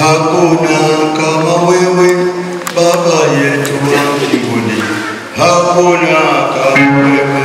hakuna kama wewe Baba yetu wa mbinguni, hakuna kama wewe.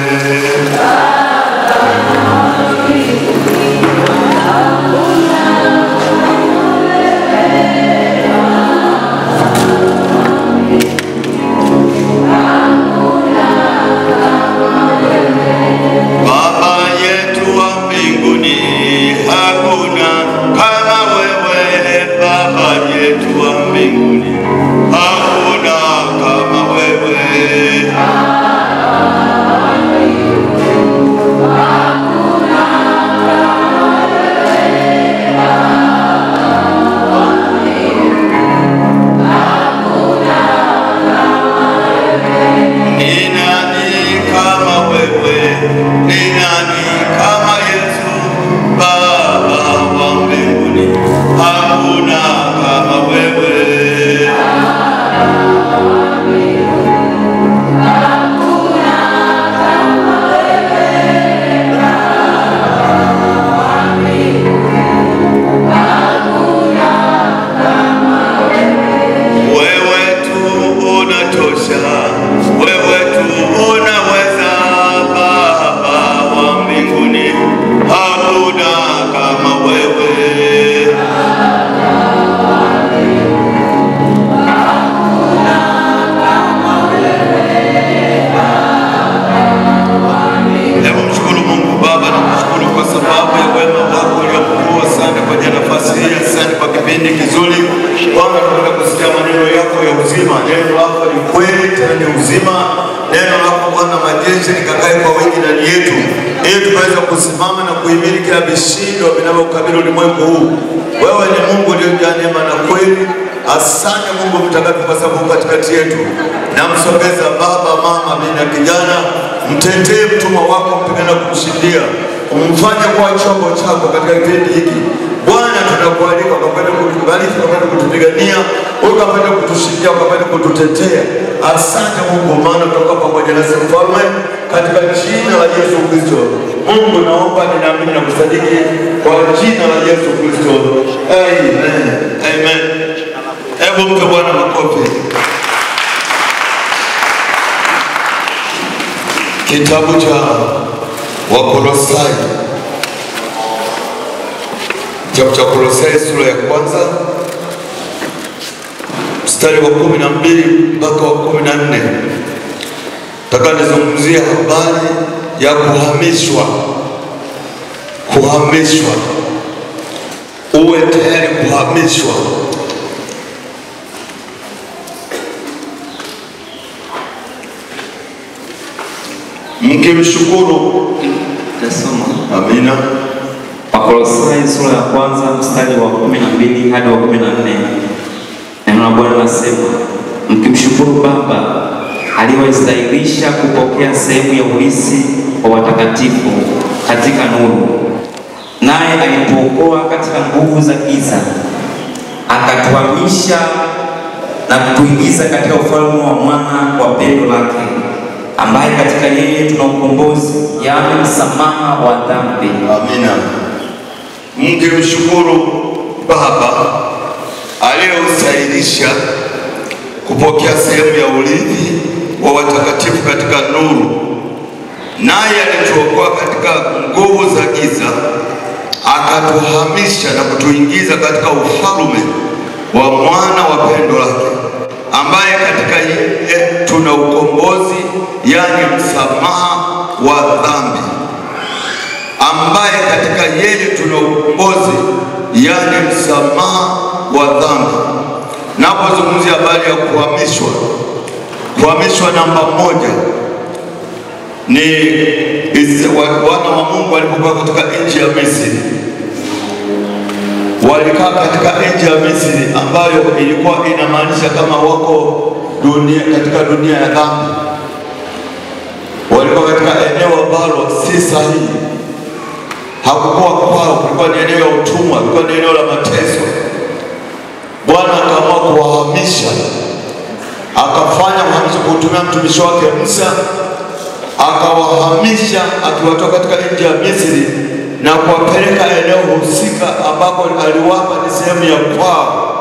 Kusimama na kuhimili kila vishindo vinavyokabili ulimwengu huu. Wewe ni Mungu uliyejaa neema na kweli. Asante Mungu mtakatifu kwa sababu katikati yetu. Namsogeza baba, mama, bibi na kijana, mtetee mtumwa wako, mpigana kumshindia. Umfanye kuwa chombo chako katika kipindi hiki. Bwana, tunakualika ukapende kutubariki, ukapende kutupigania, ukapende kutushindia, ukapende kututetea. Asante Mungu, maana tutakuwa pamoja na sisi mfalme, katika jina la Yesu Kristo. Mungu naomba, ninaamini na kusadiki kwa jina la Yesu Kristo. Amen. Amen. Hebu mpe Bwana makofi. Kitabu cha Wakolosai. Kitabu cha Wakolosai sura ya kwanza mstari wa 12 mpaka wa 14. Nataka nizungumzie habari ya kuhamishwa. Kuhamishwa. Uwe tayari kuhamishwa. Mkimshukuru. Tasoma. Amina. Wakolosai sura ya kwanza mstari wa 12 hadi wa 14. Neno la Bwana linasema, mkimshukuru Baba aliyewastahilisha kupokea sehemu ya urithi wa watakatifu katika nuru, naye alituokoa katika nguvu za giza, akatuhamisha na kutuingiza katika ufalme wa mwana wa pendo lake, ambaye katika yeye tuna ukombozi, yaani msamaha wa dhambi. Amina. Mkimshukuru Baba aliyewastahilisha kupokea sehemu ya urithi wa watakatifu katika nuru, naye alituokoa katika nguvu za giza, akatuhamisha na kutuingiza katika ufalme wa mwana wa pendo lake, ambaye katika yeye tuna ukombozi, yani msamaha wa dhambi. Ambaye katika yeye tuna ukombozi, yani msamaha wa dhambi. Napozungumzia habari ya kuhamishwa, kuhamishwa namba moja ni wana wa Mungu walipokuwa katika nchi ya Misri. Walikaa katika nchi ya Misri ambayo ilikuwa inamaanisha kama wako katika dunia ya dhambi. Walikuwa katika eneo ambalo si sahihi. Hakukuwa kwao, kulikuwa ni eneo la utumwa, kulikuwa ni eneo la mateso. Bwana akaamua kuwahamisha. Akafanya uhamisho kutumia mtumishi wake Musa. Akawahamisha akiwatoa katika nchi ya Misri na kuwapeleka eneo husika ambapo aliwapa ni sehemu ya kwao.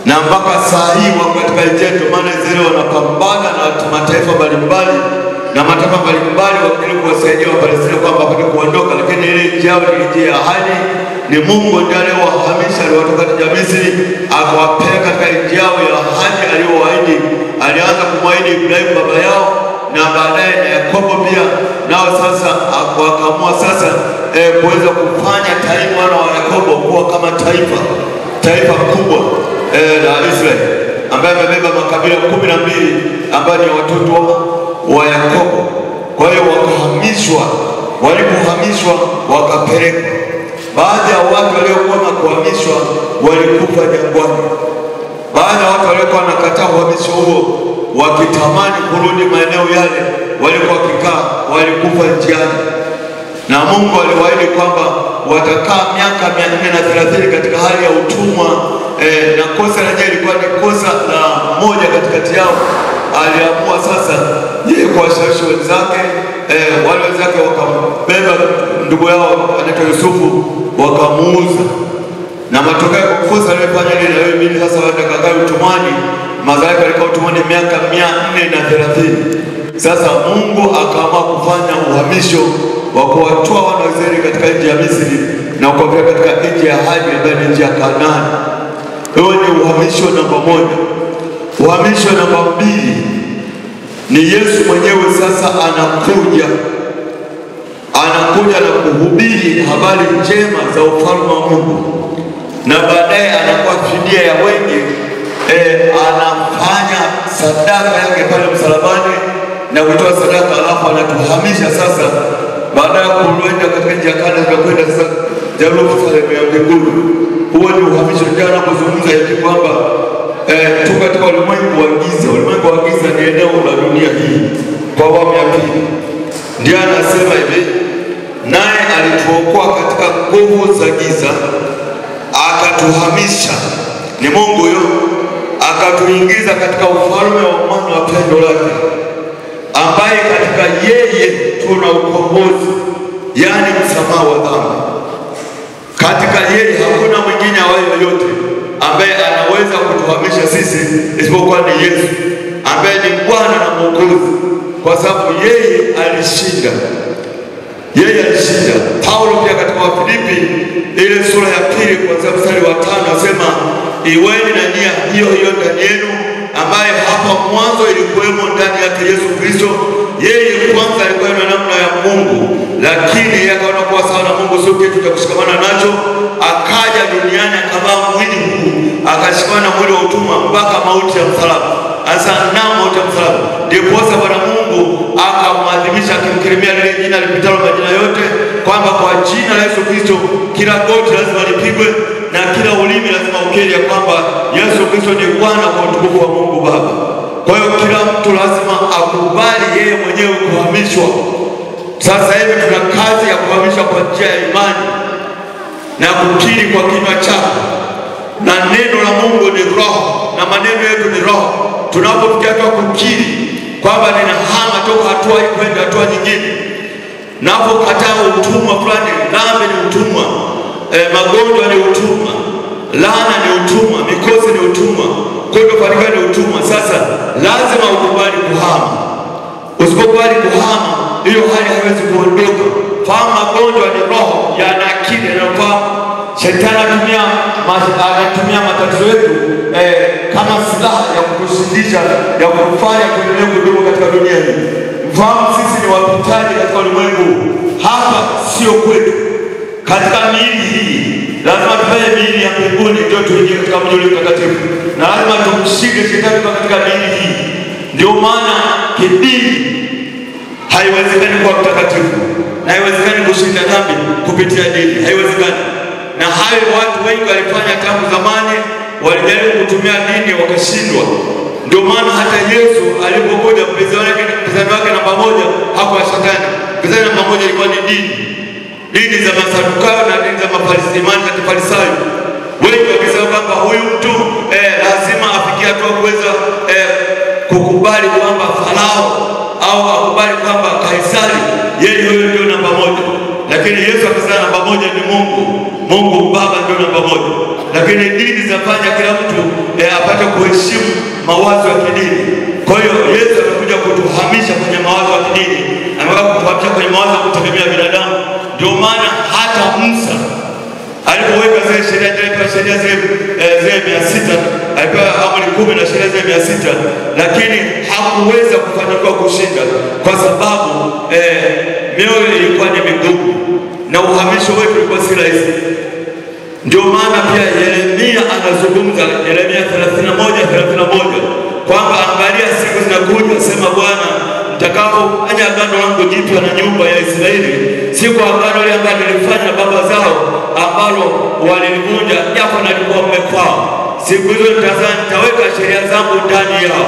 na mpaka saa hii wako katika nchi yetu, maana Israeli wanapambana na mataifa mbalimbali na mataifa mbalimbali wakijaribu kuwasaidia Wapalestina kwamba wapate kuondoka, lakini ile nchi yao ni nchi ya ahadi. Ni Mungu ndiye aliyewahamisha, aliwatoka nchi ya Misri akawapeleka katika nchi yao ya ahadi aliyowaahidi. Alianza kumwahidi Ibrahimu baba yao na baadaye na Yakobo pia, nao sasa wakaamua sasa kuweza kufanya taifa wana wa Yakobo kuwa kama taifa kubwa la Israeli, ambaye amebeba makabila 12 ambayo ni watoto wa Yakobo. Kwa hiyo wakahamishwa, walipohamishwa wakapelekwa. Baadhi ya watu waliokuwa na kuhamishwa walikufa jangwani. Baadhi ya watu waliokuwa wanakataa uhamisho huo wakitamani kurudi maeneo yale walikuwa wakikaa, walikufa njiani. Na Mungu aliwaahidi kwamba watakaa miaka 430 katika hali ya utumwa. Na kosa lenyewe ilikuwa ni kosa la mmoja katikati yao. Aliamua sasa yeye kuwashawishi wenzake, wale wenzake wakambeba ndugu yao anaitwa Yusufu wakamuuza, na matokeo ya kosa aliyofanya ile leo mimi sasa watakakaa utumwani. Mazao yake alikuwa utumwani miaka 430. Sasa Mungu akaamua kufanya uhamisho wa kuwatoa wana wa Israeli katika nchi ya Misri na kuwapeleka katika nchi ya ahadi ambayo ni nchi ya Kanaani. Huo ni uhamisho namba 1. Uhamisho namba 2 ni Yesu mwenyewe sasa anakuja na kuhubiri habari njema za ufalme wa Mungu, na baadaye anakuwa fidia ya wengi. Anafanya sadaka yake pale msalabani na kutoa sadaka, alafu anatuhamisha sasa baadaye kuenda katika nchi ya Kanaani na kwenda sasa Yerusalemu ya mbinguni. Huo ni uhamisho. Jana kuzungumza hivi kwamba tuko katika ulimwengu wa giza. Ulimwengu wa giza ni eneo la dunia hii kwa awamu ya pili. Ndiye anasema hivi, naye alituokoa katika nguvu za giza akatuhamisha, ni Mungu huyo, akatuingiza katika ufalme wa mwana wa pendo lake, ambaye katika yeye tuna ukombozi, yani msamaha wa dhambi. Katika yeye hakuna mwingine awaye yoyote ambaye anaweza kutuhamisha sisi isipokuwa ni Yesu, ambaye ni Bwana na Mwokozi, kwa sababu yeye alishinda. Paulo pia katika Wafilipi ile sura ya 2 kuanzia mstari wa 5 asema, iweni na nia hiyo hiyo ndani yenu, ambaye hapa mwanzo ilikuwemo ndani yake Yesu Kristo. Yeye kwanza alikuwa na namna ya Mungu, lakini yeye akaona kuwa sawa na Mungu sio kitu cha kushikamana nacho, akaja duniani akavaa mwili huu, akashikamana mwili wa utumwa mpaka mauti ya msalaba. Asa na mauti ya msalaba ndipo Bwana Mungu akamwadhimisha, akimkirimia lile jina lipitalo majina yote, kwamba kwa jina la Yesu Kristo kila goti lazima lipigwe na kila ulimi lazima ukiri ya kwamba Yesu Kristo ni Bwana, kwa utukufu wa Mungu Baba. Kwa hiyo kila mtu lazima akubali yeye mwenyewe kuhamishwa. Sasa hivi tuna kazi ya kuhamishwa kwa njia ya imani na kukiri kwa kinywa chako, na neno la Mungu ni roho na maneno yetu ni roho. Tunapofikia hatua kukiri kwamba ninahama toka hatua hii kwenda hatua nyingine, napokataa utumwa fulani, dhambi ni utumwa, magonjwa ni utumwa, laana ni utumwa, mikosi ni utumwa, kutofanikiwa ni utumwa. Sasa lazima ukubali kuhama. Usipokubali kuhama, hiyo hali haiwezi kuondoka. Fahamu magonjwa ni roho, yana akili, yanayofahamu. Shetani anatumia matatizo yetu kama silaha ya kutushindisha, ya kufanya kuendelea kudumu katika dunia hii. Mfahamu sisi ni wapitaji katika ulimwengu. Hapa sio kwetu. Katika miili hii lazima tufanye miili ya mbinguni ndio tuingie katika mji ule mtakatifu, na lazima tumshinde shetani katika miili hii. Ndio maana kidini haiwezekani kuwa mtakatifu na haiwezekani kushinda dhambi kupitia dini, haiwezekani. Na hayo watu wengi walifanya tangu zamani, walijaribu kutumia dini wakashindwa. Ndio maana hata Yesu alipokuja, mpinzani wake namba 1 hakuwa Shetani. Mpinzani namba 1 ilikuwa ni dini za Masadukayo na dini za Mafarisayo na Kifarisayo. Wengi wakisema kwamba huyu mtu lazima afikie hatua kuweza kukubali kwamba Farao au akubali kwamba Kaisari yeye ndio namba 1. Lakini Yesu akasema namba 1 ni Mungu Baba ndio namba 1. Lakini dini zinafanya kila mtu kuheshimu mawazo ya kidini. Kwa hiyo Yesu amekuja kutuhamisha kwenye mawazo ya kidini, amekuja kutuhamisha kwenye mawazo ya kutegemea binadamu. Ndio maana hata Musa alipoweka zile sheria zile 600, alipewa amri 10 na sheria zile 600, lakini hakuweza kufanikiwa kushinda kwa sababu mioyo ilikuwa ni migumu na uhamisho wetu ulikuwa si rahisi. Ndio maana pia Yeremia anazungumza, Yeremia 31:31 kwamba angalia siku zinakuja, sema Bwana, nitakapofanya agano langu jipya na nyumba ya Israeli, siku agano ile ambalo nilifanya na baba zao ambalo walivunja japo nalikuwa mmekwao. Siku hizo nitaweka sheria zangu ndani yao,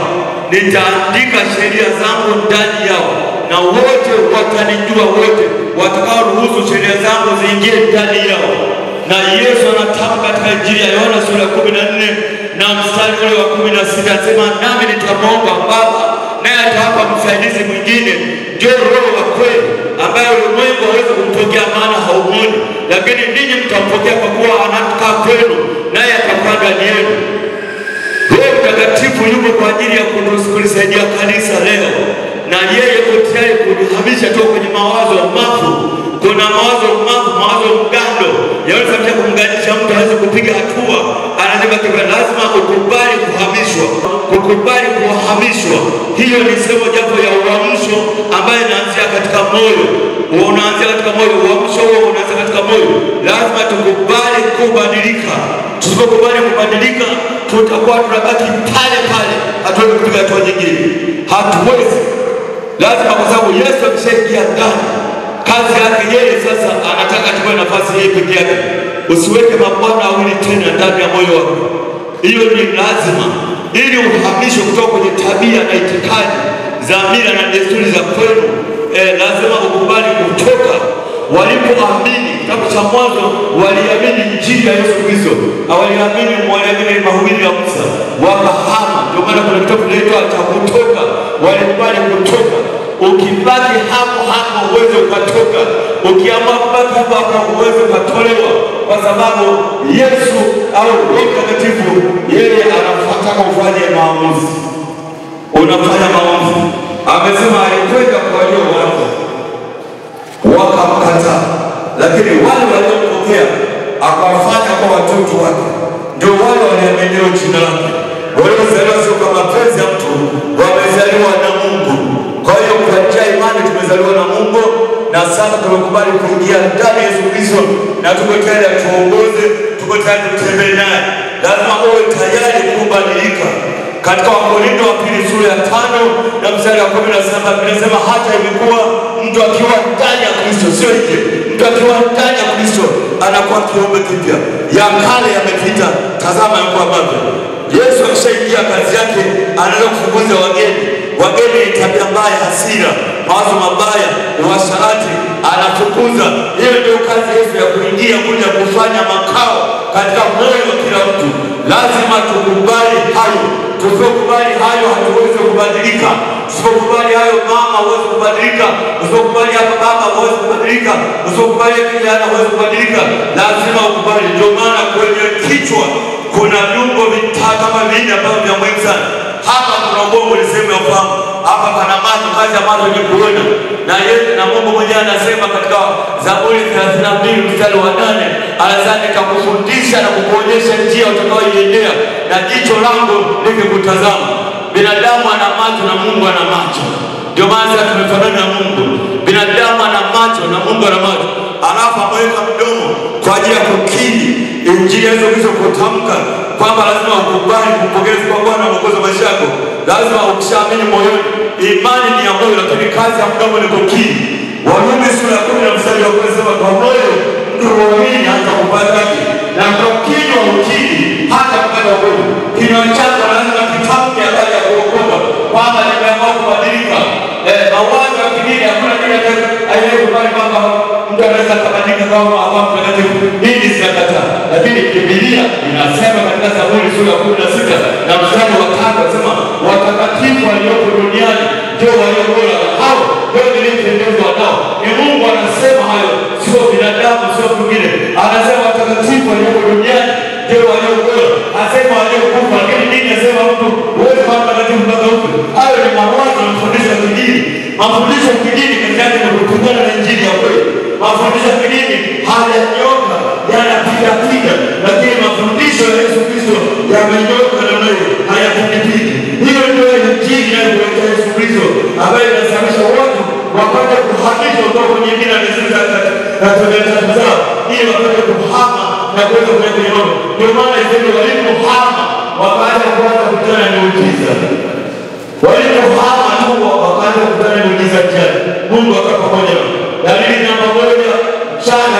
nitaandika sheria zangu ndani yao, na wote watanijua, wote watakao ruhusu sheria zangu ziingie ndani yao. Na Yesu anatamka katika Injili ya Yohana sura ya 14 na mstari ule wa 16, anasema nami nitamwomba Baba, naye atawapa msaidizi mwingine, ndio Roho wa kweli, ambaye ulimwengu hawezi kumpokea maana haumwoni, lakini ninyi mtampokea kwa kuwa anakaa kwenu, naye atakuwa ndani yenu. Roho Mtakatifu yuko kwa ajili ya kulisaidia kanisa leo, na yeye yuko tayari kunihamisha toka kwenye mawazo mafu. Kuna mawazo mafu, mawazo mgando yanaweza pia kumgandisha mtu hawezi kupiga hatua. Anasema kwa lazima ukubali kuhamishwa, kukubali kuhamishwa. Hiyo ni sehemu japo ya uamsho ambayo inaanzia katika moyo. Unaanzia katika moyo, uamsho huo unaanzia katika moyo. Lazima tukubali kubadilika. Tusipokubali kubadilika, tutakuwa tunabaki pale pale, hatuwezi kupiga hatua nyingine. Hatuwezi. Lazima, kwa sababu Yesu akishaingia ndani, kazi yake yeye sasa anataka tuwe nafasi yeye peke yake. Usiweke mabwana wawili tena ndani ya moyo wako. Hiyo ni lazima, ili uhamishwe kutoka kwenye tabia na itikadi za mila na desturi za kwenu. Lazima ukubali kutoka. Walipoamini, kitabu cha Mwanzo, waliamini Injili ya Yesu Kristo, waliamini mahubiri ya Musa, wakahama. Ndio maana kuna kitabu kinaitwa cha Kutoka. Walikubali kutoka. Ukibaki hapo hapo uweze ukatoka. Ukiamua kubaki hapo hapo uweze ukatolewa, kwa sababu Yesu au Roho Mtakatifu yeye anataka ufanye maamuzi. Unafanya maamuzi. Amesema alikwenda kwa hiyo watu wakamkataa, lakini wale waliompokea akawafanya kwa watoto wake, ndio wale waliamini jina lake. Waliozaliwa sio kwa mapenzi ya mtu, wamezaliwa na Mungu. Kwa hiyo kwa njia ya imani tumezaliwa na Mungu, na sasa tumekubali kuingia ndani ya Yesu Kristo, na tuko tayari atuongoze, tuko tayari kutembea naye. Lazima uwe tayari kubadilika. Katika Wakorintho wa pili sura ya 5 na mstari wa 17 inasema hata imekuwa mtu akiwa ndani ya Kristo, sio nje, mtu akiwa ndani ya Kristo anakuwa kiumbe kipya, ya kale yamepita, tazama yanakuwa mapya. Yesu akishaingia kazi yake, anaanza kufukuza wageni. Wageni ni tabia mbaya, hasira, mawazo mabaya, uasherati, anafukuza. Hiyo ndio kazi Yesu ya kuingia kuja kufanya makao katika moyo wa kila mtu. Lazima tukubali hayo. Tusipokubali hayo hatuwezi kubadilika. Tusipokubali hayo mama huwezi kubadilika. Usipokubali hapo baba huwezi kubadilika. Usipokubali kijana huwezi kubadilika. Lazima ukubali. Ndio maana kwenye kichwa kuna viungo vitatu kama 4 ambavyo vya muhimu sana. Hapa kuna ubongo, ni sehemu ya ufahamu. Hapa pana macho, kazi ya macho ni kuona. Na yeye na Mungu mwenyewe anasema katika Zaburi 32 mstari wa 8, anasema nitakufundisha na kukuonyesha njia utakayoiendea, na jicho langu likikutazama. Binadamu ana macho na Mungu ana macho. Ndio maana tumefanana na Mungu. Binadamu ana macho na Mungu ana macho. Alafu ameweka mdomo kwa ajili ya kukiri Injili ya Yesu Kristo, kutamka kwamba lazima ukubali kumpokea kwa Bwana na Mwokozi wa maisha yako. Lazima ukishaamini moyoni. Imani ni ya moyo, lakini kazi ya mdomo ni kukiri. Warumi sura ya 10 na mstari wa 1 inasema kwa moyo mtu huamini hata kupata haki, na kwa kinywa ukiri hata kupata wokovu. Kinywa chako lazima kitamke habari ya kuokoka, kwamba nimeamua kubadilika. Mawazo ya kidini, hakuna dini haikubali kwamba mtu anaweza kubadilika kama Roho Mtakatifu. Hii zinakataa. Lakini Biblia inasema katika Zaburi sura ya 16 na mstari wa 5, anasema watakatifu walioko duniani ndio walio bora, hao ndio nilipendezwa nao. Ni Mungu anasema hayo, sio binadamu, sio mwingine. Anasema watakatifu walioko duniani ndio walio bora. Anasema waliokufa, lakini dini inasema Mafundisho ya kidini kazi yake ni kupingana na injili ya kweli. Mafundisho ya kidini hayajanyoka, yanapiga, lakini mafundisho ya Yesu Kristo yamenyoka na nayo hayapigi. Hiyo ndio injili ya Yesu Kristo ambayo inasababisha watu wapate kuhamishwa kutoka kwenye dini za tabia zao ili wapate kuhama na kuweza kwenda kwenye roho. Ndio maana Israeli walipohama wakaanza kuanza kutana na miujiza. Walipohama tu wakaanza kutana na miujiza tena. Mungu akawa pamoja nao. Dalili namba moja, mchana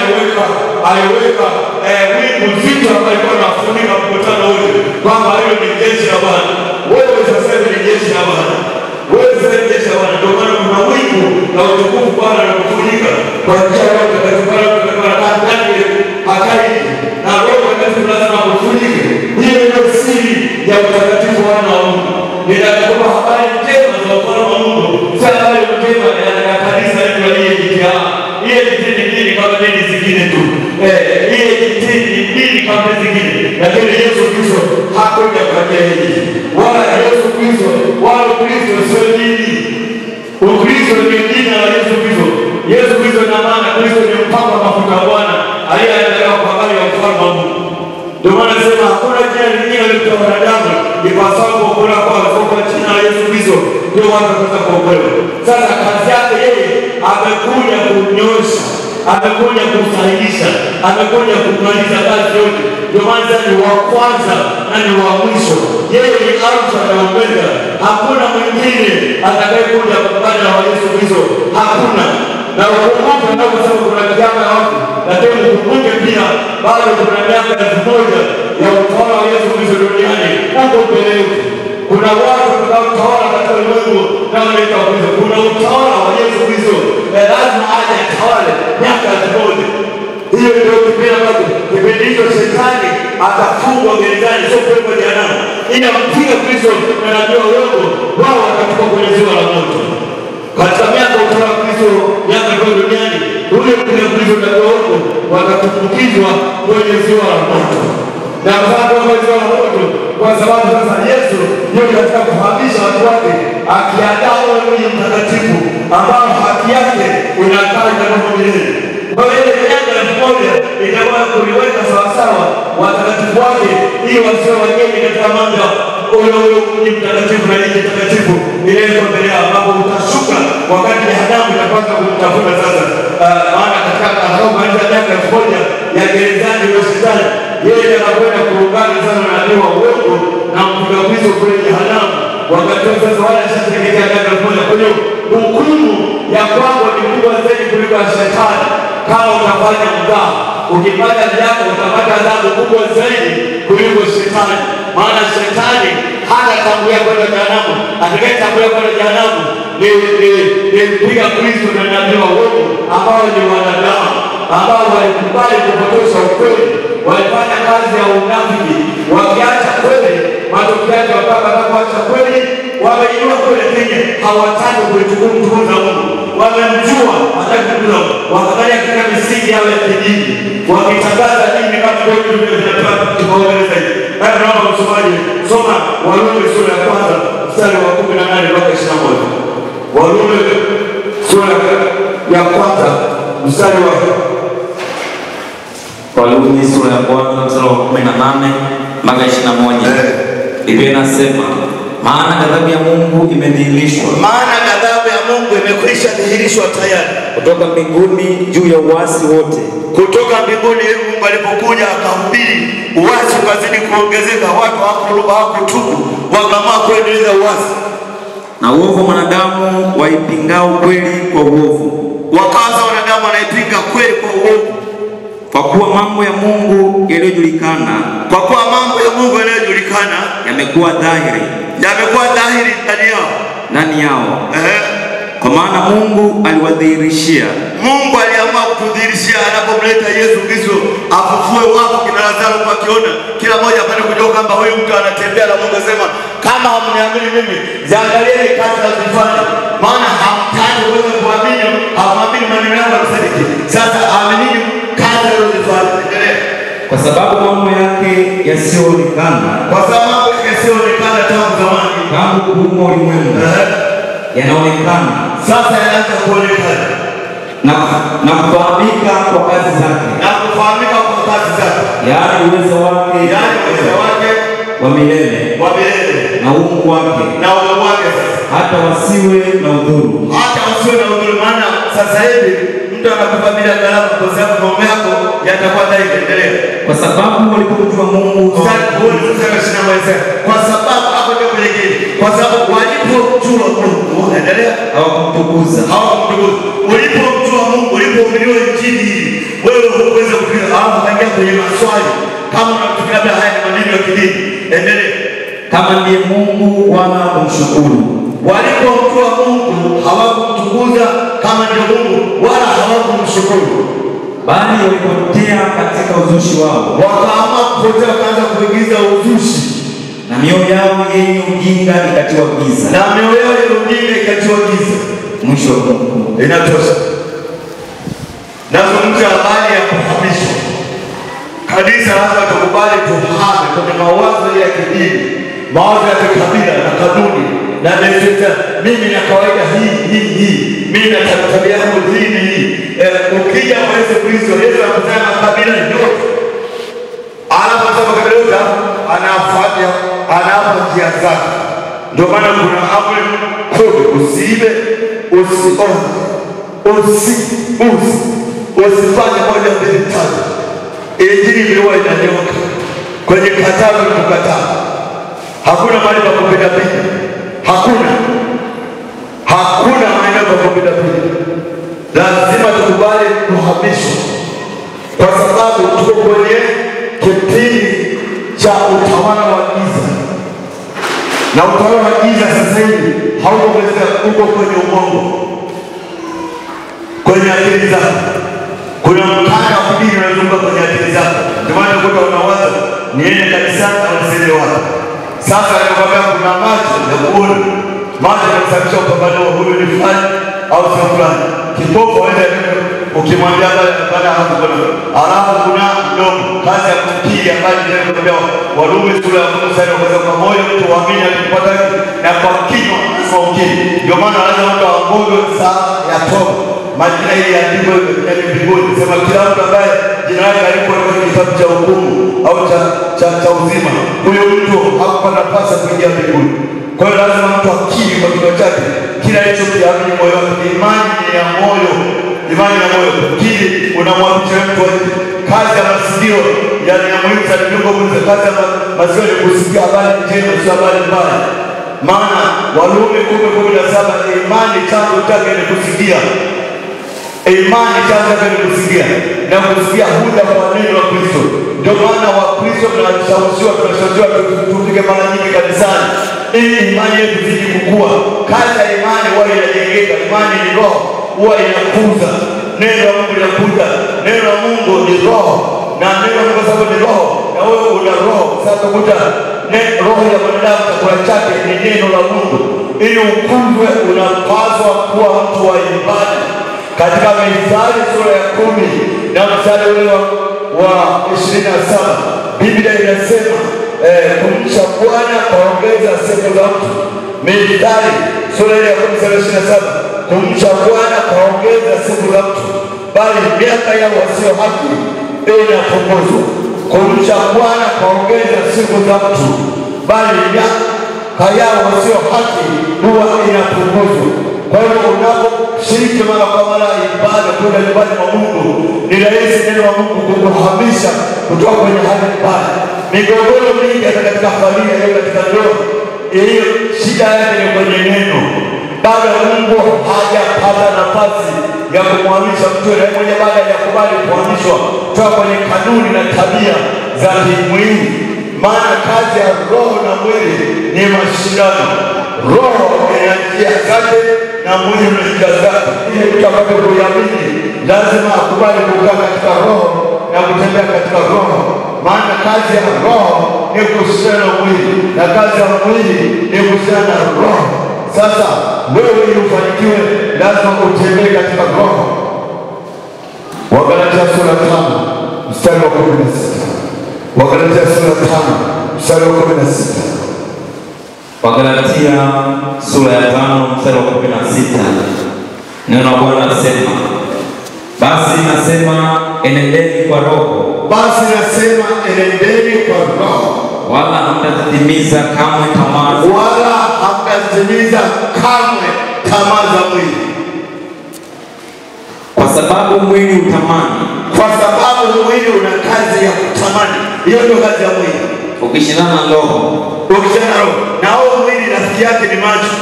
aliweka wingu zito ambalo lilikuwa linafunika mkutano ule kwamba hilo ni jeshi la Bwana. Wewe sasa ni jeshi la Bwana. Wewe sasa ni jeshi la Bwana. Ndio maana kuna wingu la utukufu Bwana linakufunika kwa njia ya utakatifu hatari na roho mtakatifu lazima kufunike. Hiyo ndio siri ya utakatifu wa Mungu. Ninakupa habari njema za ufalme wa Mungu. Sasa habari njema ya kanisa letu aliyejitia. Ile jitini mbili kama dini zingine tu. Ile jitini mbili kama zingine. Lakini Yesu Kristo hakuja kwa dini. Wala Yesu Kristo, wala Kristo sio dini. Ukristo ni jina la Yesu Kristo. Yesu Kristo na maana Kristo ni mpaka mafuta ya Bwana aliyeandaliwa kwa habari ya ufalme wa Mungu. Ndio maana nasema hakuna jina lingine lililopewa wanadamu ipasao kuokolewa kwa jina la Yesu Kristo ndio watu wataweza kuokolewa. Sasa kazi yake yeye amekuja kunyosha, amekuja kusahihisha, amekuja kumaliza kazi yote. Ndio maana ni wa kwanza na ni wa mwisho. Yeye ni Alfa na Omega. Hakuna mwingine atakayekuja baada ya Yesu Kristo. Hakuna. Na ukumbuke unaposema kuna miaka ya watu, lakini ukumbuke pia bado kuna miaka 1000 ya utawala wa Yesu Kristo duniani huko mbele yetu. Kuna watu watakaotawala katika ulimwengu na wanaitwa Kristo. Kuna utawala wa Yesu Kristo lazima aje atawale miaka 1000. Hiyo ndio kipindi hicho shetani atafungwa gerezani, sio kwa jehanamu. Ila mpiga Kristo na nabii wa uongo wao watatoka kwenye ziwa la moto. Katika miaka utawala wa Kristo miaka duniani, ule mpiga Kristo na uongo watatumbukizwa kwenye ziwa la moto. Na mfano wa ziwa la moto kwa sababu sasa Yesu yuko katika kuhamisha watu wake akiandaa ule mji mtakatifu ambao haki yake inakaa kwa milele. Kwa hiyo miaka 1000 itakuwa kuliweka sawasawa watakatifu wake ili wasiwe wageni katika mambo ule mji mtakatifu na nchi takatifu ile mbele yao, ambapo utashuka wakati jehanamu itapata kutafuta sasa. Maana katika Roma miaka 1000 ya gerezani wa shetani, yeye anakwenda kuungana sana na nabii wa uongo na mpiga Kristo kule jehanamu. Wakati sasa wale shetani katika miaka 1000, kwa hiyo hukumu ya kwanza ni kubwa zaidi kuliko shetani. Kama utafanya mdhaa, ukipata jambo utapata adhabu kubwa zaidi kuliko shetani. Maana shetani hata tangulia kwenda jehanamu, atakayetangulia kwenda jehanamu ni mpiga Kristo na nabii wa uongo ambao ni wanadamu ambao walikubali kupotosha ukweli, walifanya kazi ya unafiki, wakiacha kweli, matokeo yake wakaacha kweli, wameinua kweli kwenye hawataki kuitukuza Mungu. Wamemjua hatakuwa wakaangalia katika misingi yao ya kidini, wakitangaza dini kama ndio vinataka kuongeleza. Hata naomba msomaji soma Warumi sura ya 1 mstari wa 18 mpaka 21. Warumi sura ya 1 mstari wa Warumi sura ya 1 mstari wa 18 mpaka 21. Biblia inasema maana ghadhabu ya Mungu imedhihirishwa. Maana ghadhabu ya Mungu imekwisha dhihirishwa tayari kutoka mbinguni juu ya uasi wote. Kutoka mbinguni Mungu alipokuja akahubiri, uasi ukazidi kuongezeka, watu hawakutubu, wakaamua kuendeleza uasi. Na uovu mwanadamu waipingao kweli kwa uovu. Wakaza wanadamu wanaipinga kweli kwa uovu. Kwa kuwa mambo ya Mungu yaliyojulikana, yamekuwa dhahiri ndani yao. Kwa maana Mungu aliwadhihirishia. Mungu aliamua kutudhihirishia anapomleta Yesu Kristo afufue wafu kina Lazaro, kwa kiona kila mmoja apate kujua kwamba huyu mtu anatembea na Mungu. Asema kama hamniamini mimi, ziangalieni kazi nazifanya, maana hamtaki wewe kuamini, hamwamini maneno yangu kusadiki. Sasa aminini kazi nazifanya. Kwa sababu mambo yake yasioonekana, tangu zamani, tangu kuumbwa ulimwengu, yanaonekana. Sasa yanaanza kuonekana. Na kufahamika kwa kazi zake. Na kufahamika kwa kazi zake. Yaani uwezo wake. Yaani uwezo wake wa milele. Wa milele. Na uungu wake. Na uungu wake sasa. Hata wasiwe na udhuru. Hata wasiwe na udhuru, maana sasa hivi mtu anakupa bila gharama kwa sababu mambo yako yatakuwa dhaifu. Endelea. Kwa sababu walipomjua Mungu. Kwa sababu hapo ndio kwenye kile. Kwa sababu walipomjua Mungu, endelea, hawakumtukuza. Ulipomjua Mungu, ulipohubiriwa injili hii, wewe huweza kufikiria hapo kaingia kwenye maswali kama unafikiria labda haya ni maneno ya kidini. Endelea. Kama ndiye Mungu wala kumshukuru. Walipomjua Mungu hawakumtukuza kama ndiye Mungu wala hawakumshukuru. Bali walipotea katika uzushi wao. Wakaamua kupotea, wakaanza kuigiza uzushi. Na mioyo yao yenye ujinga ikatiwa giza. Na mioyo yao yenye ujinga ikatiwa giza. Mwisho wa Mungu. Inatosha. Nazungumza habari ya kuhamishwa. Kanisa lazima tukubali tuhame kwenye mawazo ya kidini, mawazo ya kikabila na kanuni na ndio mimi na kawaida hii mimi na tabia yangu hii. Ukija kwa Yesu Kristo, Yesu anasema kabila yote. Anaposema kabila yote anafuata, anapa njia zake. Ndio maana kuna amri kumi: usiibe, usione, usifanye moja mbili tatu. Injili ndio inanyoka. Kwenye katazo ni kukataa. Hakuna mahali pa kupita pita. Hakuna mahali pa kupita pita. Lazima tukubali kuhamishwa. Kwa sababu tuko kwenye kipindi cha utawala wa giza. Na utawala wa giza sasa hivi hauko kwenye uongo. Kwenye akili zako. Kuna mkanda wa kidini unazunguka kwenye akili zako. Ndio maana unakuta unawaza niende kanisani au nisiende wapi. Sasa nakwambia kuna macho ya kuona. Macho yanasababisha upambanuo, huyu ni fulani au sio fulani. Kipofu aende ukimwambia baada hapo kuna. Alafu kuna mdomo, kazi ya kutii ambayo ndio nakwambia Warumi sura ya 10 kwa moyo mtu waamini akipata na kwa kinywa asaukiri. Ndio maana lazima mtu aongoze saa ya toba. Majina hili yaandikwe kwenye mbinguni. Sema kila mtu ambaye jina lake alipo kwenye kitabu cha hukumu au cha uzima, huyo mtu hakupata nafasi ya kuingia mbinguni. Kwa hiyo lazima mtu akiri kwa kinywa chake kila alichokiamini moyoni. Imani ya moyo. Kile unamwambia mtu kazi ya masikio ya muhimu sana kuliko kazi ya masikio ni kusikia habari njema, sio habari mbaya. Maana Warumi 10:17 imani chanzo chake ni kusikia. Imani chanzo chake ni kusikia. Na kusikia huja kwa neno la Kristo. Ndio maana Wakristo tunashawishiwa tufike mara nyingi kanisani ili imani yetu izidi kukua. Kazi ya imani huwa inajengeka. Imani ni roho, huwa inakuza. Neno la Mungu linakuza. Neno la Mungu ni roho. Na neno la Mungu sababu ni roho. Na wewe una roho. Sasa kuta roho ya mwanadamu chakula chake ni neno la Mungu. Ili ukuzwe unapaswa kuwa mtu wa ibada. Katika Mithali sura ya 10 na mstari ule wa 27 Biblia inasema kumcha Bwana kuongeza siku za mtu. Mithali sura ya 10:27 kumcha Bwana kuongeza siku za mtu, bali miaka ya wasio haki inapunguzwa. Kumcha Bwana kuongeza siku za mtu, bali miaka ya wasio haki huwa inapunguzwa. Kwa hiyo unaposhiriki mara kwa mara ibada kwenda nyumbani mwa Mungu, ni rahisi neno la Mungu kukuhamisha kutoka kwenye hali mbaya. Migogoro mingi katika familia au katika ndoa, hiyo shida yake ni kwenye neno. Bado Mungu hajapata nafasi ya kumhamisha mtu na mwenye baada ya kubali kuhamishwa kutoka kwenye kanuni na tabia za kimwili. Maana kazi ya roho na mwili ni mashindano. Roho ina njia zake na mwili una njia zake. Ili mtu apate kuamini lazima akubali kukaa katika roho na kutembea katika roho. Maana kazi ya roho ni kuhusiana na mwili na kazi ya mwili ni kuhusiana na roho. Sasa wewe ili ufanikiwe lazima utembee katika roho. Wagalatia sura 5 mstari wa 16. Wagalatia sura 5 mstari wa 16. Wagalatia sura ya 5 mstari wa 16. Neno la Bwana nasema, basi nasema enendeni kwa roho. Basi nasema enendeni kwa roho. Wala hamtatimiza kamwe tamaa. Wala hamtatimiza kamwe tamaa za mwili. Kwa sababu mwili utamani. Kwa sababu mwili una kazi ya kutamani. Hiyo ndio kazi ya mwili. Ukishindana na roho. Ukishindana na roho. Na huo mwili rafiki yake ni macho.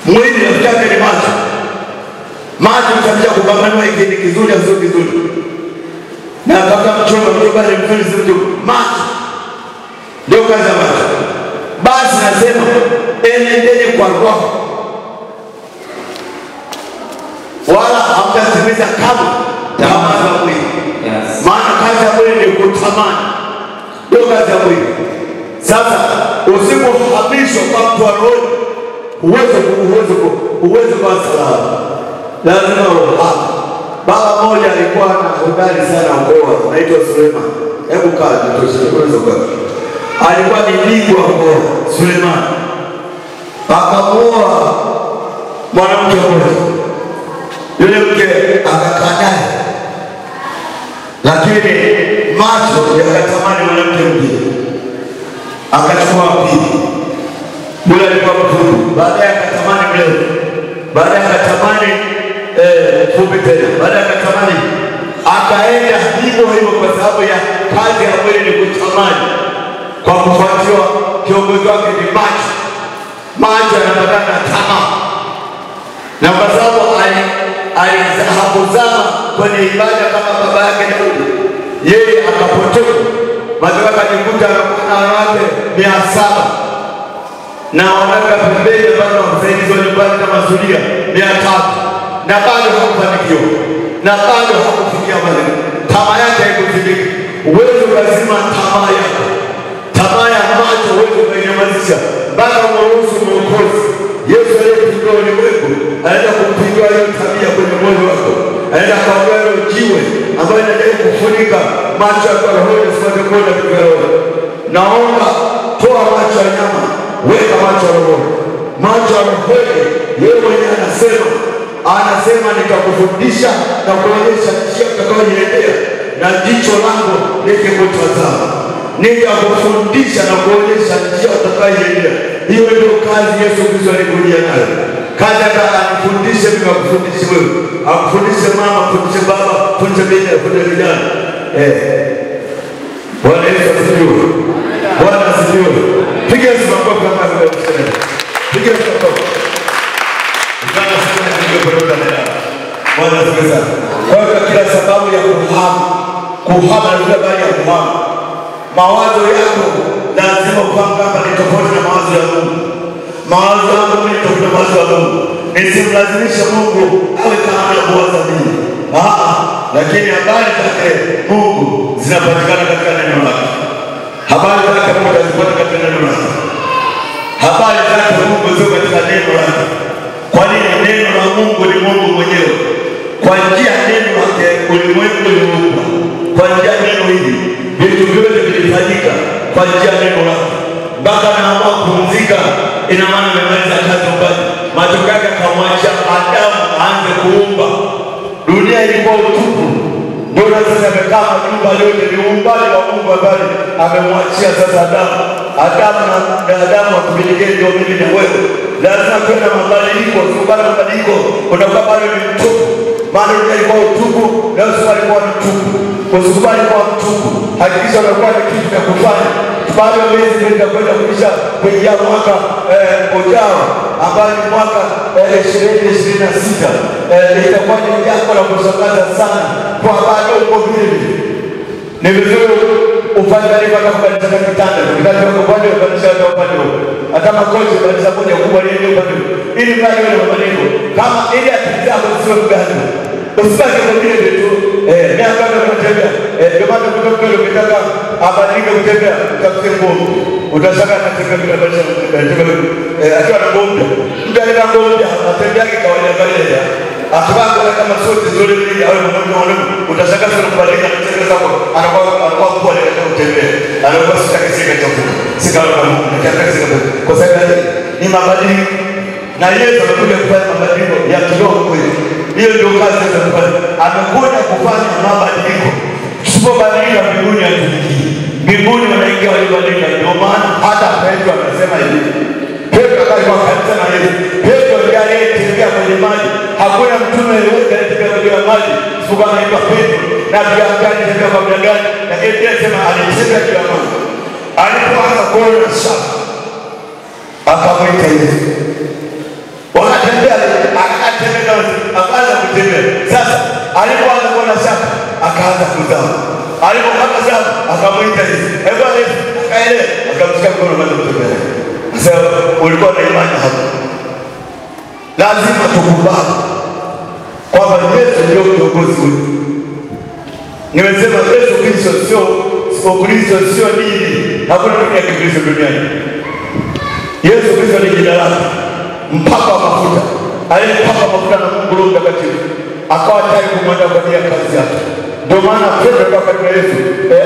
Mwili rafiki yake ni macho. Macho mtabia kupambanua hiki ni kizuri au sio kizuri. Na kama mchomba ni mzuri sio macho. Ndio kazi ya macho. Basi nasema enendeni kwa roho. Wala hamtatimiza kamwe tamaa za mwili. Yes. Maana kazi ya mwili ni kutamani. Ndio kazi ya mwili. Sasa usipohamishwa kwa mtu wa roho, huwezi kwa salama. Lazima uhamu. Baba mmoja alikuwa na hodari sana ngoa, anaitwa Suleiman. Hebu kaa nitoshe kwa. Alikuwa ni bingwa ngoa, Suleiman. Akamuoa mwanamke mmoja. Yule mke akakaa naye. Lakini macho yakatamani mwanamke mwingine. Akachukua pili. Yule alikuwa mfupi. Baadaye akatamani mrefu. Baadaye akatamani fupi tena. Baadaye akatamani. Akaenda hivyo hivyo kwa sababu ya kazi ya mwili ni kutamani. Kwa kufuatiwa kiongozi wake ni macho. Macho yanapatana na tamaa. Na kwa sababu hakuzama kwenye ibada kama baba yake Daudi, yeye akapotoka. Matokeo akajikuta na wanawake 700 na wanawake pembeni ambao wasaidizi wa nyumbani kama Zulia 300, na bado hakufanikiwa, na bado hakufikia malengo. Tamaa yake haikuzidika. Uwezo lazima tamaa yako, tamaa ya macho uwezo kuinyamazisha mpaka umruhusu Mwokozi Yesu aliyepigwa ulimwengu anaenda kumpigwa hiyo tabia kwenye moyo wako. Anaenda kuondoa hilo jiwe ambayo inadai kufunika macho yako rohoni usipate kuona vitu vya roho. Naomba toa macho ya nyama, weka macho ya rohoni. Macho ya rohoni yeye mwenyewe anasema nitakufundisha na kuonyesha njia utakayoiendea, na jicho langu likikutazama. Nitakufundisha na kuonyesha njia utakayoiendea. Hiyo ndio kazi Yesu Kristo alikuja nayo. Kazi atakufundisha mimi, akufundishe wewe. Akufundishe mama, akufundishe baba, akufundishe bibi, akufundishe vijana. Bwana Yesu asifiwe. Bwana asifiwe. Piga Yesu makofi kama wewe unasema. Piga Yesu makofi. Ndio sasa ndio kutoka leo. Bwana asifiwe. Kwa hiyo kila sababu ya kuhama ndio bali ya kuhama. Mawazo yako lazima ufahamu kwamba ni tofauti na mawazo ya Mungu. Mawazo yangu ni tofauti na mawazo ya Mungu. Nisimlazimishe Mungu awe kama anavyowaza mimi. Lakini habari zake Mungu zinapatikana katika neno lake. Habari zake Mungu zinapatikana katika neno lake. Habari zake Mungu ziko katika neno lake. Kwa nini? Neno la Mungu ni Mungu mwenyewe. Kwa njia ya neno lake ulimwengu uliumbwa. Kwa njia ya neno hili vitu vyote vilifanyika kwa njia ya neno lake. Mpaka anaamua kupumzika, ina maana amemaliza kazi mbali. Matokeo yake akamwacha Adamu aanze kuumba. Dunia ilikuwa utupu. Ndio sasa amekaa majumba yote ni uumbaji wa Mungu ambaye amemwachia sasa Adamu. Adamu akimiliki ndio mimi na wewe. Lazima tuwe na mabadiliko, usipopata mabadiliko unakuwa bado ni mtupu. Maana dunia ilikuwa utupu, na usipopata ilikuwa mtupu. Usikubali kuwa mtupu. Hakikisha unakuwa na kitu cha kufanya. Baada ya miezi nitakwenda kuisha kuingia mwaka ujao ambao ni mwaka 2026. Itakuwa ni jambo la kushangaza sana kwa bado uko vile. Ni vizuri ufanye hata kubadilisha kitanda. Kitanda kwa upande wa kubadilisha kwa upande huo. Hata makochi kubadilisha moja kubwa ile upande huo. Ili mradi wewe mabadiliko. Kama ile akija hapo sio gani. Usipake kwenye tu miaka ndio kutembea. Ndio maana kutoka leo ukitaka abadilike kutembea utafute ngombe. Utashangaa anatembea bila badilisha kutembea. Akiwa na ngombe. Mtu ana ngombe anatembea kawaida kawaida. Akibaka kama sote zile mbili au mmoja utashangaa sana kubadilika kutembea zako. Anakuwa kwa ile kutembea. Anakuwa sitaki sika chakula. Sika kama Kwa sababu mabadiliko. Na Yesu amekuja kufanya mabadiliko ya kiroho kweli. Hiyo ndio kazi ya kufanya. Amekuja kufanya mabadiliko. Tusipobadilika mbinguni hatuingii. Mbinguni wanaingia waliobadilika. Ndio maana hata Petro anasema hivi. Petro alikuwa kanisa na Yesu. Petro ndiye aliyetembea kwenye maji. Hakuna mtume yeyote aliyetembea kwenye maji isipokuwa anaitwa Petro. Na pia akatembea kwa muda gani? Lakini pia sema alitembea kila maji. Alipoanza kuona shaka akamwita Yesu. Wakatembea akatembea akaanza kutembea. Sasa alipoanza kuona shaka akaanza kuzama. Alipoanza kuzama akamwita Yesu. Hebu Yesu akaelewa akamshika mkono na kutembea. Sasa ulikuwa na imani hapo. Lazima tukubali kwamba Yesu ndio kiongozi wetu. Nimesema Yesu Kristo sio dini. Hakuna dini ya Kikristo duniani. Yesu Kristo ni jina lake. Mpaka wa mafuta. Aliyepaka mafuta na Mungu Roho Mtakatifu. Akawa tayari kumwenda kwa ajili ya kazi yake. Ndio maana Petro kwa Yesu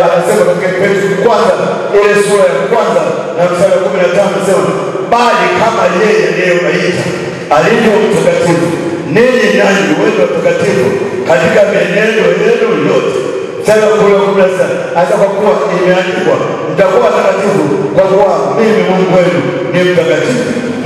anasema katika Petro kwanza ile sura ya kwanza na mstari wa 15 anasema bali kama yeye aliyewaita alivyo mtakatifu ninyi nanyi wewe watakatifu katika mienendo yenu yote. Sasa kwa hata kwa kuwa imeandikwa mtakuwa watakatifu kwa kuwa mimi Mungu wenu ni mtakatifu.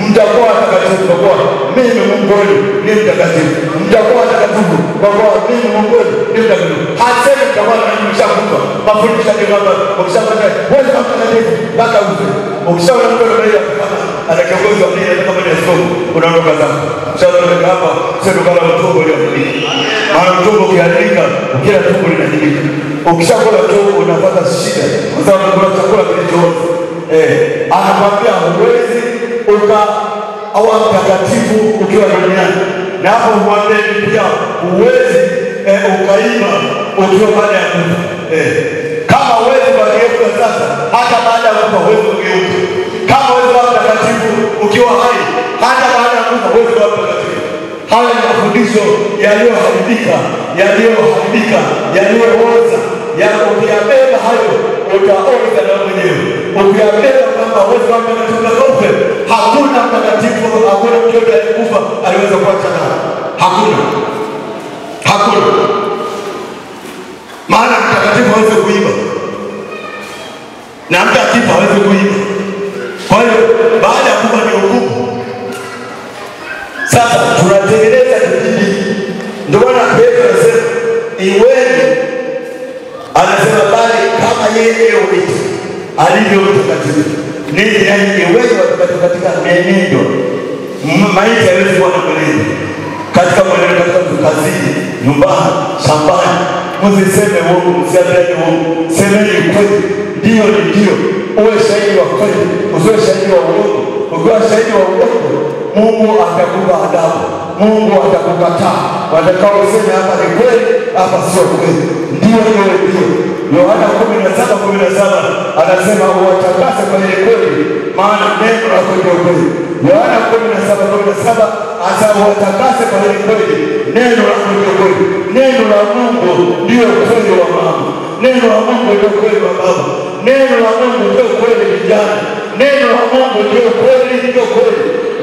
Mtakuwa watakatifu kwa kuwa mimi Mungu wenu ni mtakatifu. Mtakuwa watakatifu kwa kuwa mimi Mungu wenu ni mtakatifu. Hasemi mtakuwa mshakufa. Mafundisho ni kwamba ukishapata wewe kama mtakatifu mpaka ufe. Ukishaona mtu anabaya kama ana kiongozi wa dini kama ni askofu unaondoka zako. Ushaondoka hapa sio kama mtumbo leo. Maana mtumbo ukiandika kila tumbo linaandika. Ukishakula tumbo unapata shida kwa sababu kuna chakula kilichooza. Anakwambia huwezi ukawa mtakatifu ukiwa duniani. Na hapo mwambie pia huwezi ukaiba ukiwa baada ya kufa. Kama huwezi kugeuka sasa hata baada ya kufa huwezi kugeuka. Kama huwezi kuwa mtakatifu ukiwa hai hata baada ya kufa huwezi kuwa mtakatifu. Haya ni mafundisho yaliyoharibika, yaliyooza. Ukiyabeba hayo utaoza na mwenyewe. Ukiyabeba kwamba huwezi kuwa mtakatifu na kufa, hakuna mtakatifu, hakuna mtu aliyekufa aliweza kuacha nao. Hakuna. Maana mtakatifu hawezi kuiba. Na mtakatifu hawezi kuiba. Kwa hiyo baada ya kufa ni hukumu. Sasa tunatengeneza kijiji. Ndio maana Petro anasema iweni, anasema bali kama yeye alivyo mtakatifu ninyi nanyi iweni watakatifu katika mienendo. Maisha hawezi kuwa na mwenendo. Katika mwenendo katika kazini, nyumbani, shambani. Msiseme uongo, msiambiane uongo. Semeni kweli. Ndio ni ndio. Uwe shahidi wa kweli, usiwe shahidi wa uongo. Ukiwa shahidi wa uongo, Mungu atakupa adhabu. Mungu atakukataa. Watakao useme hapa ni kweli, hapa sio kweli. Ndio. Yohana 17:17 anasema uwatakase kwa ile kweli, maana neno lako ndio kweli. Yohana 17:17 anasema uwatakase kwa ile kweli, neno lako ndio kweli. Neno la Mungu ndio kweli wa mama. Neno la Mungu ndio kweli wa baba. Neno la Mungu ndio kweli vijana. Neno la Mungu ndio kweli.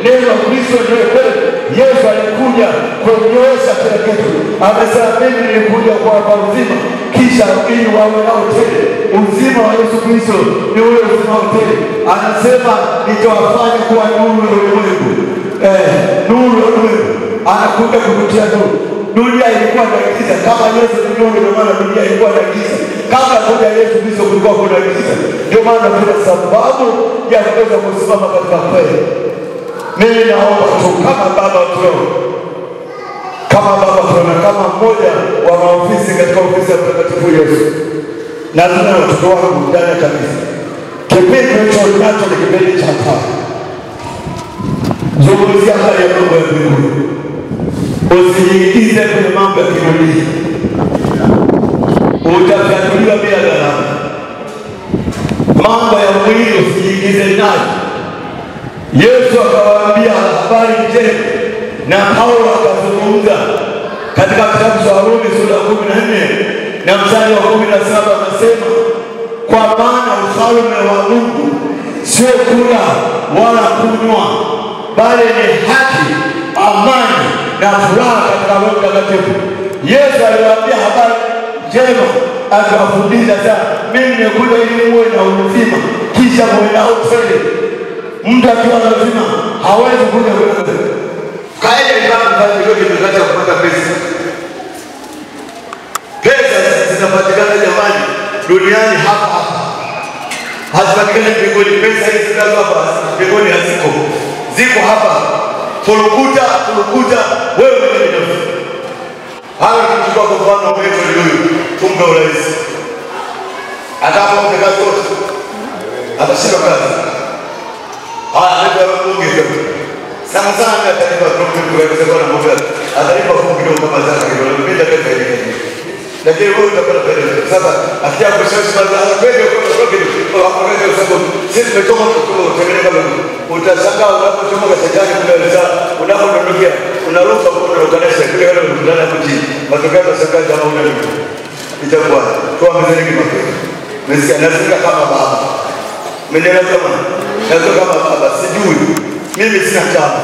Neno la Kristo ndio kweli. Yesu alikuja kunyoosha kila kitu. Amesema mimi nilikuja kuwapa uzima kisha ili wawe nao tele. Uzima wa Yesu Kristo ni ule uzima wa tele. Anasema nitawafanya kuwa nuru ya ulimwengu. Nuru ya ulimwengu. Anakuja kukutia nuru. Dunia ilikuwa na giza. Kama Yesu ni nuru, ndio maana dunia ilikuwa na giza. Kabla kuja Yesu Kristo kulikuwa kuna giza. Ndio maana kuna sababu ya kuweza kusimama katika kweli. Mimi naomba tu kama baba tunaona kama mmoja wa maofisi katika ofisi ya Mtakatifu Yesu. Na tuna watoto wangu ndani ya kanisa. Kipindi nacho ni kipindi cha tatu. Zungumzia hali ya mambo ya mbinguni. Usiingize kwenye mambo ya kidunia. Utafyatuliwa bila gharama. Mambo ya mwili usiingize nayo. Yesu akawaambia habari njema, na Paulo akazungumza katika kitabu cha Warumi sura 14 na mstari wa 17 anasema kwa maana ufalme wa Mungu sio kula wala kunywa bali ni haki, amani na furaha katika Roho Mtakatifu. Yesu aliwaambia habari njema akawafundisha sana, mimi nimekuja ili muwe na uzima kisha muwe na tele. Mtu akiwa na uzima hawezi kuja kule. Kaida ipaka mfano yote mkate ya kupata pesa. Pesa zinapatikana jamani duniani hapa hapa. Hazipatikani mbinguni. Pesa hizi zinazo hapa mbinguni haziko. Ziko hapa. Furukuta wewe mwenyewe binafsi. Hawa tukichukua kwa mfano wetu ni huyu kumbe urais. Atakapo kazi yote atashika kazi. Ndio bunge hiyo. Sana atalipa kwa na mbona atalipa fungu kidogo kama zaka kidogo bila pesa hiyo. Lakini wewe utapata pesa. Sasa akija kushawishi baadhi kweli kwa wakati wa sababu sisi tumetoka kutengeneza kama utashangaa unapotoka shetani kueleza unapodondokea unaruka kwa ukanisa kule wale mkutana kuti matokeo ya kama una nini itakuwa kwa mzee mapema mesikia nazika kama baba mwenyewe kama baba sijui mimi sina chama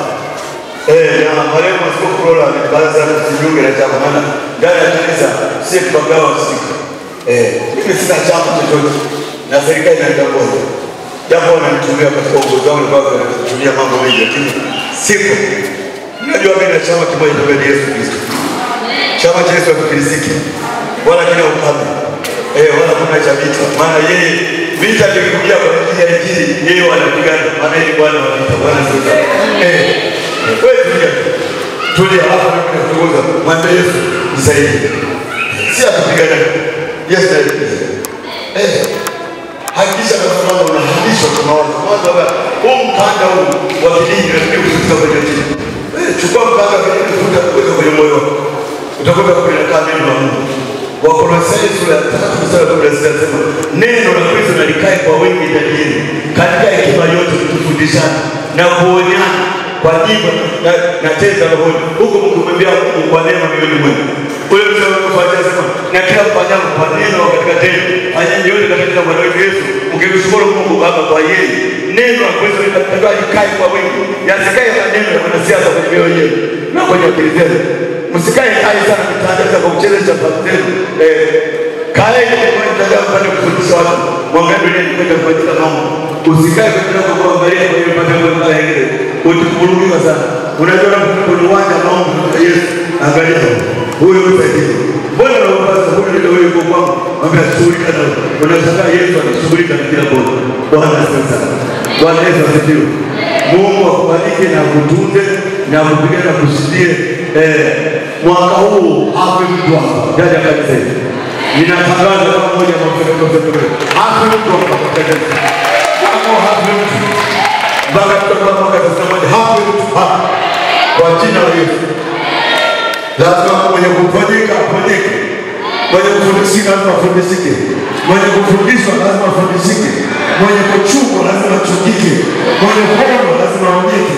na marehemu Askofu Kulola ni baraza la kujiunga na chama maana ndani ya kanisa sisi tukagawa usiku mimi sina chama chochote na serikali inatambua japo wananitumia katika uongozi wangu kwa kutumia mambo mengi lakini sipo. Unajua mimi na chama kimoja cha Yesu Kristo. Chama cha Yesu Kristo. Wala kina ukame. Wala kuna cha vita. Maana yeye vita vikikuja kwa ajili ya injili, yeye wanapigana. Maana yeye Bwana wa vita, Bwana sasa. Wewe tulia hapa na kuongoza. Mwambie Yesu nisaidie. Si atapigana. Yesu ndiye. Hakikisha kwamba unahamisha kwa mawazo huu mkanda huu wa kidini na kufuta kwenye dini. Chukua mkanda wa kidini kufuta kuweka kwenye moyo wako. Utakwenda kupeleka neno la Mungu. Wakolosai sura ya 3 mstari wa 16 nasema neno la Kristo likae kwa wingi ndani yenu katika hekima yote kufundishana na kuonyana kwa jibu na teza rohoni huko mkimwambia Mungu kwa neema mioyoni mwenu. Ule mstari unaofuatia sema na kila mfanyao kwa neno katika tendo fanyeni yote katika Bwana wetu Yesu mkimshukuru Mungu Baba kwa yeye. Neno la Kristo linatakiwa likae kwa wingi. Yasikae maneno ya wanasiasa kwenye mioyo yenu na kwenye akili zenu. Msikae hai sana mtaanza kwa kuchelewesha pateni. Kae kwa mtandao pale kufundisha watu. Mwangalie dunia kwenda kufanya mambo. Usikae kwa kuangalia kwenye mtandao kama yeye. Utakuruhusiwa sana. Unajua kwenye uwanja mambo ya Yesu. Angalia huyo msaidizi. Mbona unapaswa huyo ndio wewe kwa kwangu? Mwambie shughulika na unashangaa Yesu anashughulika na kila mmoja. Bwana asifiwe. Bwana Yesu asifiwe. Mungu akubariki na kutunze na kupigana na kushindie mwaka huu hapo mtu hapa ndani ya kanisa hili. Ninatangaza kama mmoja wa mafundisho hapo mtu hapa kanisa. Hapo mtu. Baba tutakuwa mwaka tunasema hapo mtu hapa. Kwa jina la Yesu. Lazima mwenye kufanyika afanyike. Mwenye kufundishika lazima afundishike. Mwenye kufundishwa lazima afundishike. Mwenye kuchungwa lazima achungike. Mwenye kuona lazima aonyeke.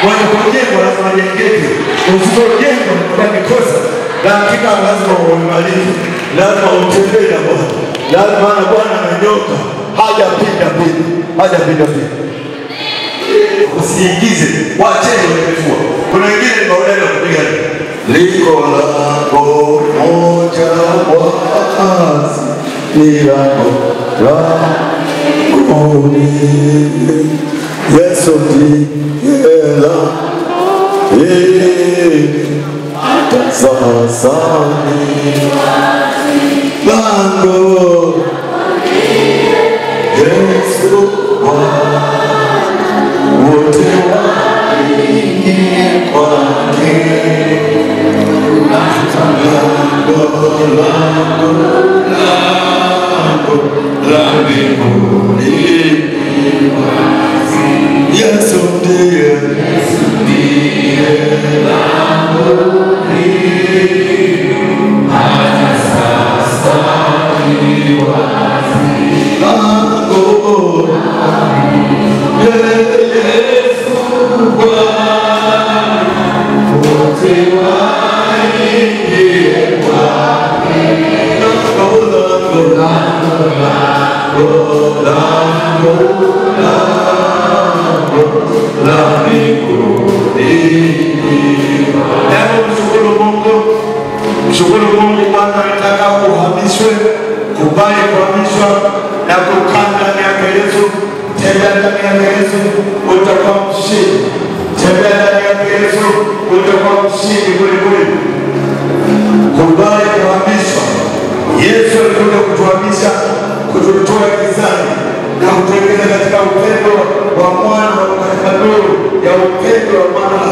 Mwenye kujengwa lazima ajengeke. Usipojengwa kwa mikosa lakini lazima uimarike. Lazima utembee na Bwana. Lazima Bwana ananyoka. Hajapinda. Usiingize wacheni wamefua. Kuna wengine ni maulana ya kupigana. Liko lango moja wazi ni lango langoni. Yesu ndiye lango sasa ni lango Yesu wote waingie kwake. Yesu ndiye Lango, ndani ya Yesu utakuwa mshindi. Tembea ndani ya Yesu utakuwa mshindi kweli. Kubali kuhamishwa. Yesu alikuja kutuhamisha, kututoa gizani na kutuingiza katika upendo wa mwana, katika nuru ya upendo wa mwana.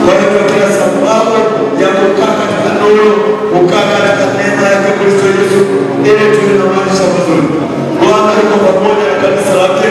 Kwa hiyo kila sababu ya kukaa katika nuru, kukaa katika neema ya Kristo Yesu, ili tuwe na maisha mazuri. Bwana yuko pamoja na kanisa lake.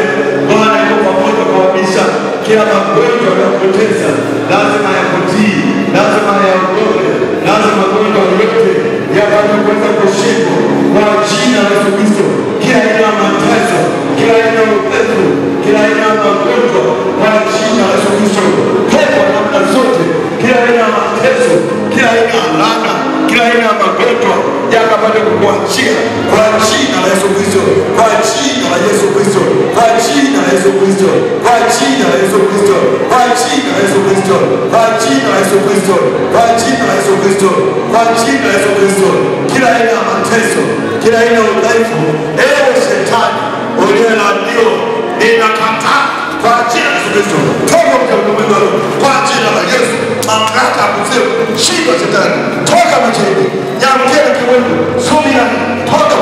Bwana yuko pamoja kuhamisha kila magonjwa ya kupoteza, lazima yakutii, lazima yaondoke, lazima magonjwa yote yapate kuweza kushindwa kwa jina la Yesu Kristo. Kila aina ya mateso, kila aina ya upepo, kila aina ya magonjwa kwa jina la Yesu Kristo. Kwa namna zote, kila aina ya mateso, kila aina ya laana, kila aina ya magonjwa yakapate kukuachia kwa jina la Yesu Kristo, kwa jina la Yesu Kristo, kwa jina la Yesu Kristo, kwa jina la Yesu Kristo, kwa jina la Yesu Kristo, kwa jina la Yesu Kristo, kwa jina la Yesu Kristo, kwa jina la Yesu Kristo. Kila aina ya mateso, kila aina ya udhaifu, ewe shetani uliyelaaniwa, ninakataa kwa jina la Yesu Kristo. Toka mtambuliwa kwa jina la Yesu. Mamlaka ya kuzimu, shindwa shetani, toka machini, nyamkeni kimungu, subira, toka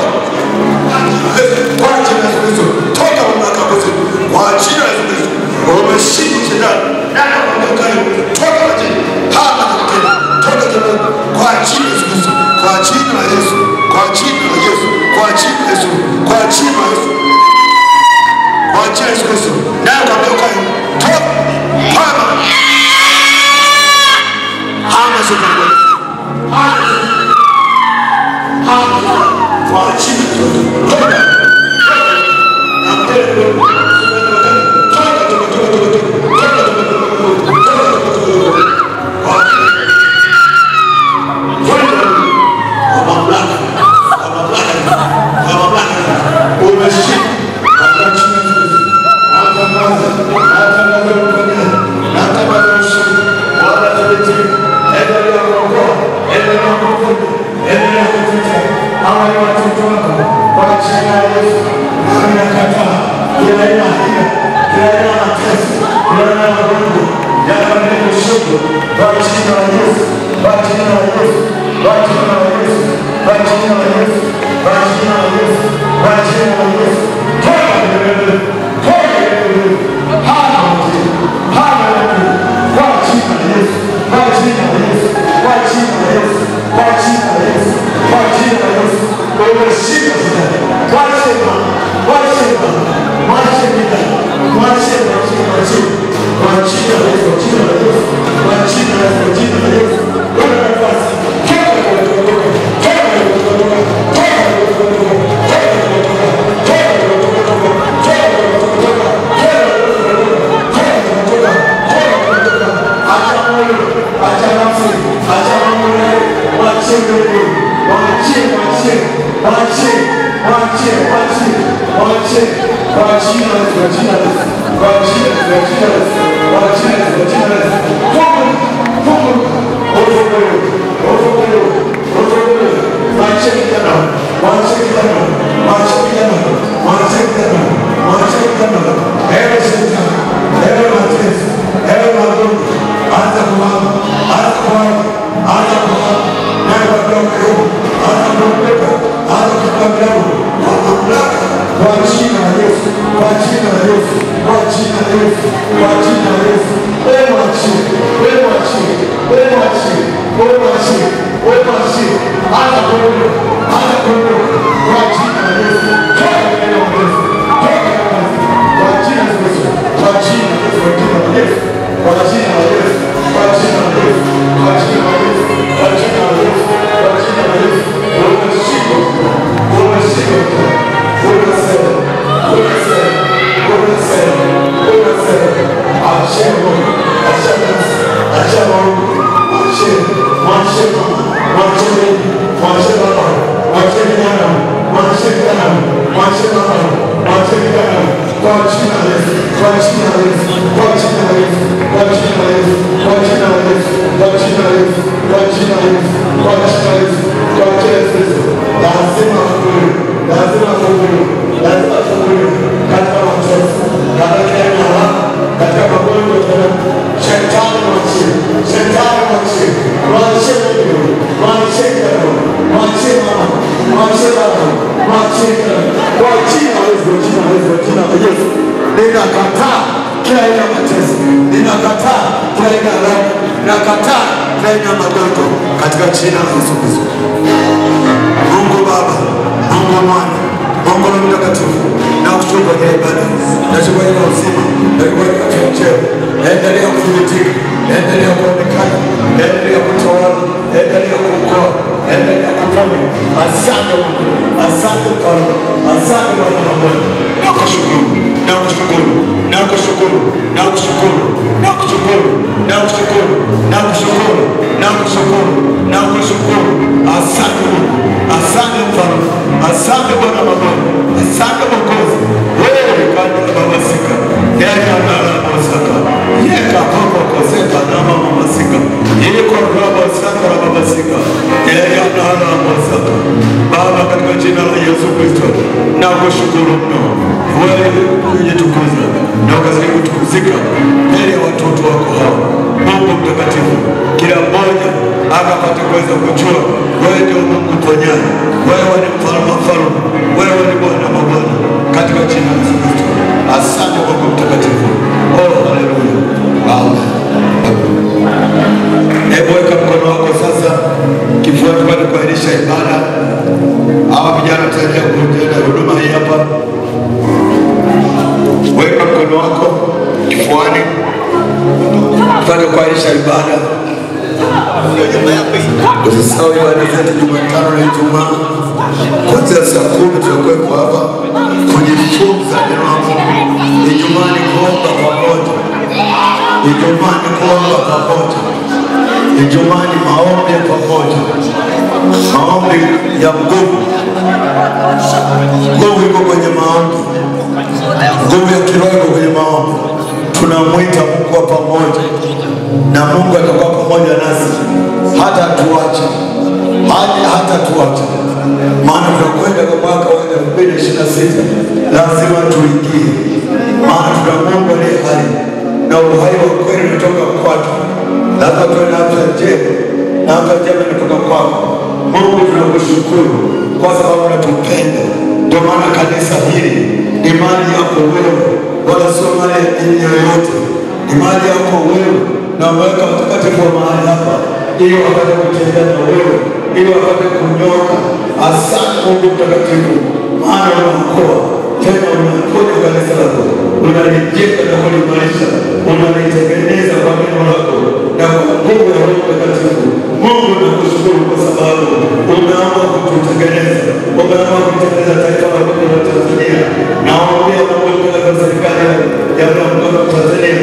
kwa jina la Yesu Kristo. Toka mamlaka ya kuzimu, kwa jina la Yesu Kristo. Umeshindwa shetani, nani mamlaka, toka machini, hapa tena, toka kimungu, kwa jina la Yesu Kristo, kwa jina la Yesu, kwa jina la Yesu, kwa jina la Yesu, kwa jina la Yesu, kwa jina la Yesu Kristo. Nani mamlaka, toka hapa. Hama shetani. Hama. Kwa jina la Yesu. Toka. Lazima kila aina ya mateso, ninakataa kila aina ya roho, ninakataa kila aina ya magonjwa katika jina la Yesu Kristo. Mungu Baba, Mungu Mwana, Mungu Roho Mtakatifu, na kushukuru kwa ibada, na shukrani kwa uzima, na kwa cheo. Endelea kudhibitika, endelea kuonekana, endelea kutawala, endelea kuokoa, endelea kuponya. Asante Mungu, asante Bwana, asante Bwana wa Bwana. Nakushukuru, nakushukuru, nakushukuru, nakushukuru, nakushukuru, nakushukuru, nakushukuru, nakushukuru, nakushukuru. Asante Mungu, asante Mfalme, asante Bwana wa Bwana, asante Mwokozi. Wewe kana baba sika, yeka na mosaka, yeka papa koseka na mama sika, yeko baba saka na baba sika, yeka na mosaka. Baba, katika jina la Yesu Kristo, nakushukuru mno. Wewe unajitukuza na ukazidi kutukuzika mbele ya watoto wako hawa. Mungu mtakatifu, kila mmoja akapate kuweza kujua wewe ndio Mungu mponyaji, wewe ni mfalme wa falme, wewe ni Bwana wa mabwana, katika jina la Yesu Kristo. Asante Mungu mtakatifu. Oh, haleluya. Amen. Hebu weka mkono wako sasa kifuani kwa kuahirisha ibada. Hawa vijana tutaendelea kuendelea huduma hii hapa. Weka mkono wako kifuani kwa kuahirisha ibada. Usisahau ibada zetu Jumatano na Ijumaa kuanzia saa 10 tutakuwepo hapa kujifunza neno la Mungu. Ijumaa ni kuomba pamoja, Ijumaa ni kuomba pamoja, Ijumaa ni maombi pamoja, maombi ya nguvu. Nguvu iko kwenye maombi, nguvu ya kiroho iko kwenye maombi. Tunamwita Mungu wa pamoja, na Mungu atakuwa pamoja nasi hata tuache, hata tuache. Maana tunakwenda kwa mwaka wa 2026, lazima tuingie. Maana tuna Mungu aliye hai, na uhai wa kweli unatoka kwake. Lazima tuwe na afya njema, na afya njema inatoka kwako. Mungu, tunakushukuru kwa sababu unatupenda. Ndio maana kanisa hili ni mali yako wewe, wala sio mali ya dini yoyote. Ni mali yako wewe, na umeweka mtakatifu wa mahali hapa ili wapate kutembea na wewe, ili wapate kunyoka. Asante Mungu mtakatifu, maana unaokoa tena unaponya kanisa lako, unalijenga na kulimarisha, unalitengeneza kwa neno lako na kwa nguvu ya Roho Mtakatifu. Mungu, nakushukuru kwa sababu umeamua kututengeneza, umeamua kutengeneza taifa la Tanzania. Naombea Mungu kwa serikali ya Jamhuri ya Tanzania,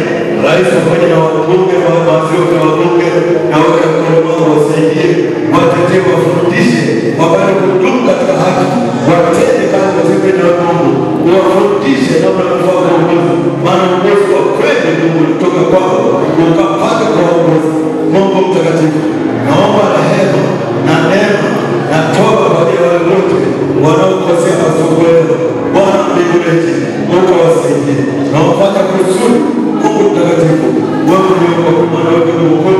rais pamoja na wabunge, mawaziri na wabunge, na wale ambao wasaidie, watetee, wafundishe, wapate kudumu katika haki, watende kazi katika neno la Mungu, wafundishe namna ya kufanya uongozi. Maana uongozi wa kweli Mungu kutoka kwako, ukapata kwa uongozi. Mungu mtakatifu, naomba rehema na neema na toba kwa wale wote wanaokosea masomo leo. Bwana mbinguni, Mungu wasaidie na wapate kusudi. Mungu mtakatifu, wewe ndio kwa maana wewe ni Mungu,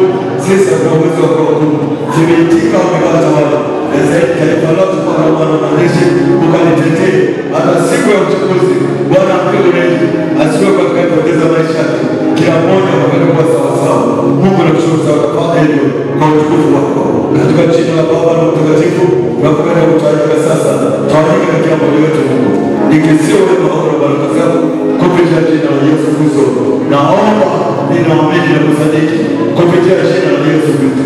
sisi kwa uwezo wako mkuu zimetika umepata wale na zaidi taifa lote kwa maana maandishi ukalitetee hata siku ya uchaguzi. Bwana mbinguni, asiwe kwa kupoteza maisha yake, kila mmoja kwa sawa sawa. Mungu nakushukuru sana kwa hilo, kwa utukufu wako, katika jina la Baba na Mtakatifu. Tunapenda kutawanyika sasa, tawanyika katika moyo wetu Mungu, nikisio wema wako na baraka zako kupitia jina la Yesu Kristo. Naomba, ninaamini na kusadiki kupitia jina la Yesu Kristo.